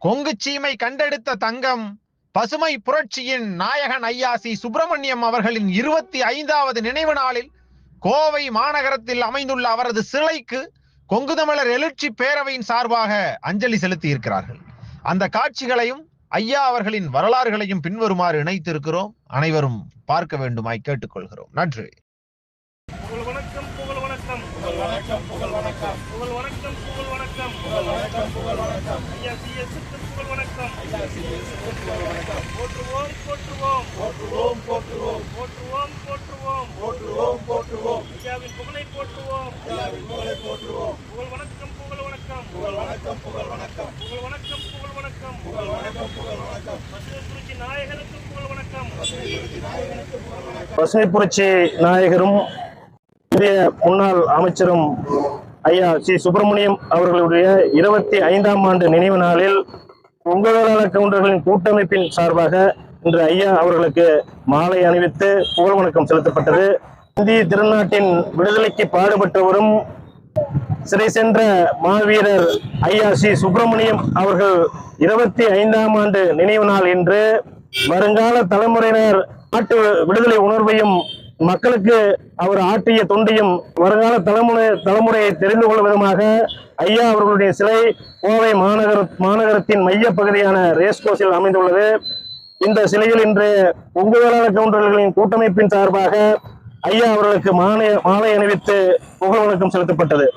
கொங்கு சீமை கண்டெடுத்த தங்கம் பசுமை புரட்சியின் நாயகன் ஐயா சி சுப்பிரமணியம் அவர்களின் 25வது நினைவு நாளில் கோவை மாநகரத்தில் அமைந்துள்ள அவரது சிலைக்கு கொங்கு தமிழர் எழுச்சி பேரவையின் சார்பாக அஞ்சலி செலுத்தி இருக்கிறார்கள். அந்த காட்சிகளையும் ஐயா அவர்களின் வரலாறுகளையும் பின்வருமாறு இணைத்திருக்கிறோம். அனைவரும் பார்க்க வேண்டுமாய் கேட்டுக்கொள்கிறோம். நன்றி. புகழ் வணக்கம், புகழ் வணக்கம், புகழ் வணக்கம், புகழ் வணக்கம், புகழ் வணக்கம், புகழ் வணக்கம், புகழ் வணக்கம், புகழ் வணக்கம். ஐயா சிஎஸ்க்கு புகழ் வணக்கம், ஐயா சிஎஸ்க்கு புகழ் வணக்கம். போற்றுவோம், போற்றுவோம், போற்றுவோம், போற்றுவோம், போற்றுவோம், போற்றுவோம், போற்றுவோம், போற்றுவோம். ஐயாவின் புகழை போற்றுவோம், ஐயாவின் புகழை போற்றுவோம். புகழ் வணக்கம், புகழ் வணக்கம், புகழ் வணக்கம், புகழ் வணக்கம், புகழ் வணக்கம், புகழ் வணக்கம், புகழ் வணக்கம், புகழ் வணக்கம். பசுமை புரட்சி நாயகருக்கு புகழ் வணக்கம், பசுமை புரட்சி நாயகருக்கு புகழ் வணக்கம். பசுமை புரட்சி நாயகரும் இந்திய முன்னாள் அமைச்சரும் ஐயா சி சுப்பிரமணியம் அவர்களுடைய 25ஆம் ஆண்டு நினைவு நாளில் கொங்கு வேளாள கவுண்டர்களின் கூட்டமைப்பின் சார்பாக இன்று ஐயா அவர்களுக்கு மாலை அணிவித்து புகழ் வணக்கம் செலுத்தப்பட்டது. இந்திய திருநாட்டின் விடுதலைக்கு பாடுபட்டவரும் சிறை சென்ற மாவீரர் ஐயா சி சுப்பிரமணியம் அவர்கள் 25ஆம் ஆண்டு நினைவு நாள் என்று வருங்கால தலைமுறையினர் நாட்டு விடுதலை உணர்வையும் மக்களுக்கு அவர் ஆற்றிய தொண்டையும் வருங்கால தலைமுறையை தெரிந்து கொள்ளும் விதமாக ஐயா அவர்களுடைய சிலை கோவை மாநகரத்தின் மைய பகுதியான ரேஸ்கோஸில் அமைந்துள்ளது. இந்த சிலையில் இன்று கொங்கு வேளாள கவுண்டர்களின் கூட்டமைப்பின் சார்பாக ஐயா அவர்களுக்கு மாலை அணிவித்து புகழ் வணக்கம் செலுத்தப்பட்டது.